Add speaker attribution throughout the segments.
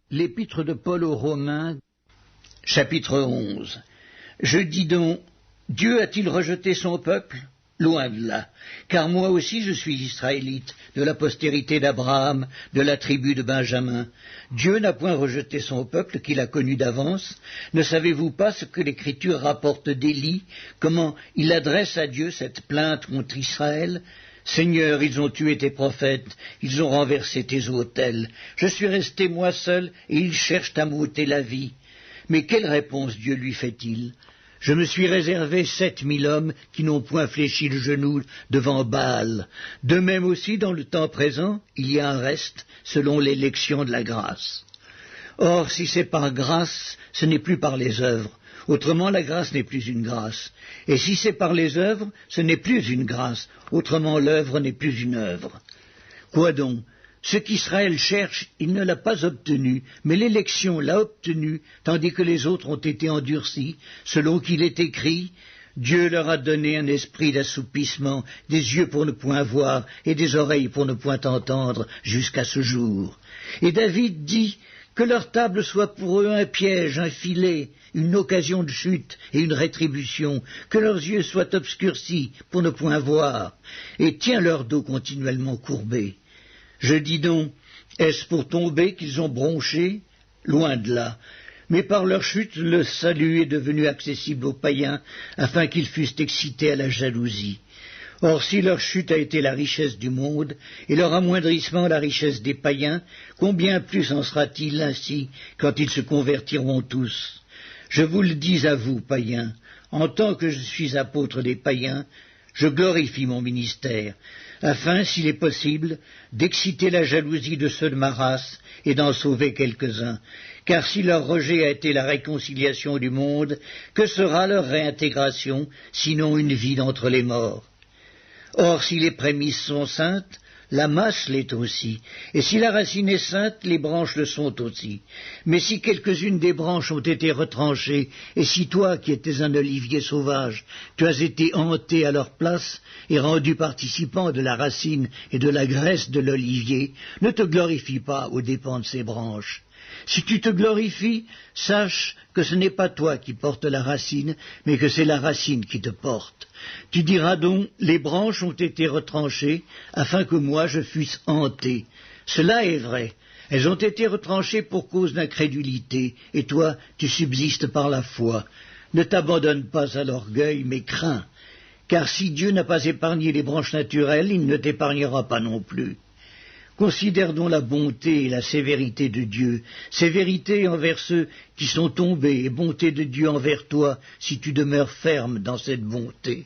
Speaker 1: L'épître de Paul aux Romains, chapitre 11. Je dis donc, Dieu a-t-il rejeté son peuple? Loin de là, car moi aussi je suis israélite, de la postérité d'Abraham, de la tribu de Benjamin. Dieu n'a point rejeté son peuple qu'il a connu d'avance. Ne savez-vous pas ce que l'Écriture rapporte d'Élie, comment il adresse à Dieu cette plainte contre Israël? Seigneur, ils ont tué tes prophètes, ils ont renversé tes autels. Je suis resté moi seul, et ils cherchent à m'ôter la vie. Mais quelle réponse Dieu lui fait-il? Je me suis réservé 7000 hommes qui n'ont point fléchi le genou devant Baal. De même aussi, dans le temps présent, il y a un reste, selon l'élection de la grâce. Or, si c'est par grâce, ce n'est plus par les œuvres. Autrement, la grâce n'est plus une grâce. Et si c'est par les œuvres, ce n'est plus une grâce. Autrement, l'œuvre n'est plus une œuvre. Quoi donc? Ce qu'Israël cherche, il ne l'a pas obtenu, mais l'élection l'a obtenu, tandis que les autres ont été endurcis, selon qu'il est écrit, Dieu leur a donné un esprit d'assoupissement, des yeux pour ne point voir, et des oreilles pour ne point entendre, jusqu'à ce jour. Et David dit, que leur table soit pour eux un piège, un filet, une occasion de chute et une rétribution, que leurs yeux soient obscurcis pour ne point voir, et tiens leur dos continuellement courbé. Je dis donc, est-ce pour tomber qu'ils ont bronché? Loin de là. Mais par leur chute, le salut est devenu accessible aux païens, afin qu'ils fussent excités à la jalousie. Or, si leur chute a été la richesse du monde, et leur amoindrissement la richesse des païens, combien plus en sera-t-il ainsi quand ils se convertiront tous? Je vous le dis à vous, païens, en tant que je suis apôtre des païens, je glorifie mon ministère, afin, s'il est possible, d'exciter la jalousie de ceux de ma race et d'en sauver quelques-uns. Car si leur rejet a été la réconciliation du monde, que sera leur réintégration, sinon une vie d'entre les morts? Or, si les prémices sont saintes, la masse l'est aussi, et si la racine est sainte, les branches le sont aussi. Mais si quelques-unes des branches ont été retranchées, et si toi, qui étais un olivier sauvage, tu as été hanté à leur place et rendu participant de la racine et de la graisse de l'olivier, ne te glorifie pas aux dépens de ces branches. Si tu te glorifies, sache que ce n'est pas toi qui portes la racine, mais que c'est la racine qui te porte. Tu diras donc, les branches ont été retranchées, afin que moi je fusse hanté. Cela est vrai. Elles ont été retranchées pour cause d'incrédulité, et toi, tu subsistes par la foi. Ne t'abandonne pas à l'orgueil, mais crains. Car si Dieu n'a pas épargné les branches naturelles, il ne t'épargnera pas non plus. Considère donc la bonté et la sévérité de Dieu, sévérité envers ceux qui sont tombés, et bonté de Dieu envers toi, si tu demeures ferme dans cette bonté.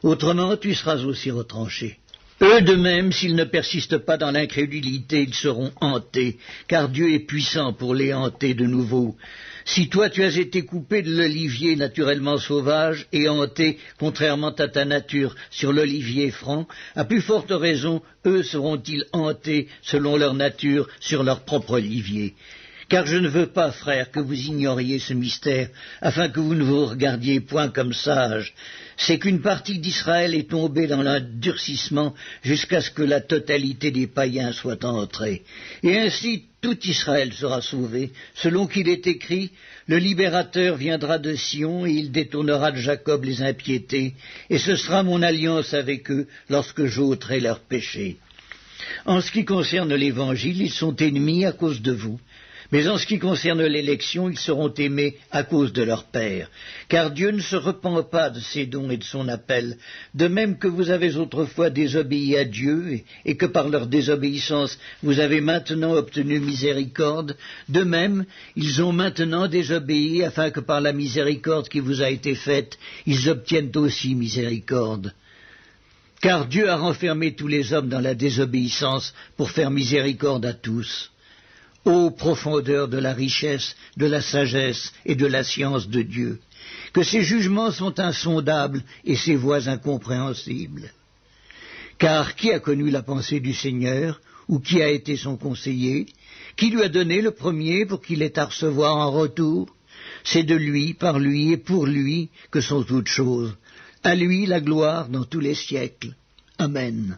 Speaker 1: Autrement, tu seras aussi retranché. Eux de même, s'ils ne persistent pas dans l'incrédulité, ils seront hantés, car Dieu est puissant pour les hanter de nouveau. Si toi tu as été coupé de l'olivier naturellement sauvage et hanté, contrairement à ta nature, sur l'olivier franc, à plus forte raison, eux seront-ils hantés selon leur nature sur leur propre olivier. Car je ne veux pas, frères, que vous ignoriez ce mystère, afin que vous ne vous regardiez point comme sages. C'est qu'une partie d'Israël est tombée dans l'endurcissement jusqu'à ce que la totalité des païens soit entrée. Et ainsi tout Israël sera sauvé, selon qu'il est écrit, le libérateur viendra de Sion et il détournera de Jacob les impiétés, et ce sera mon alliance avec eux lorsque j'ôterai leurs péchés. En ce qui concerne l'Évangile, ils sont ennemis à cause de vous. Mais en ce qui concerne l'élection, ils seront aimés à cause de leur Père. Car Dieu ne se repent pas de ses dons et de son appel, de même que vous avez autrefois désobéi à Dieu, et que par leur désobéissance vous avez maintenant obtenu miséricorde, de même ils ont maintenant désobéi, afin que par la miséricorde qui vous a été faite, ils obtiennent aussi miséricorde. Car Dieu a renfermé tous les hommes dans la désobéissance pour faire miséricorde à tous. Ô profondeur de la richesse, de la sagesse et de la science de Dieu, que ses jugements sont insondables et ses voies incompréhensibles. Car qui a connu la pensée du Seigneur, ou qui a été son conseiller? Qui lui a donné le premier pour qu'il ait à recevoir en retour? C'est de lui, par lui et pour lui que sont toutes choses. À lui la gloire dans tous les siècles. Amen.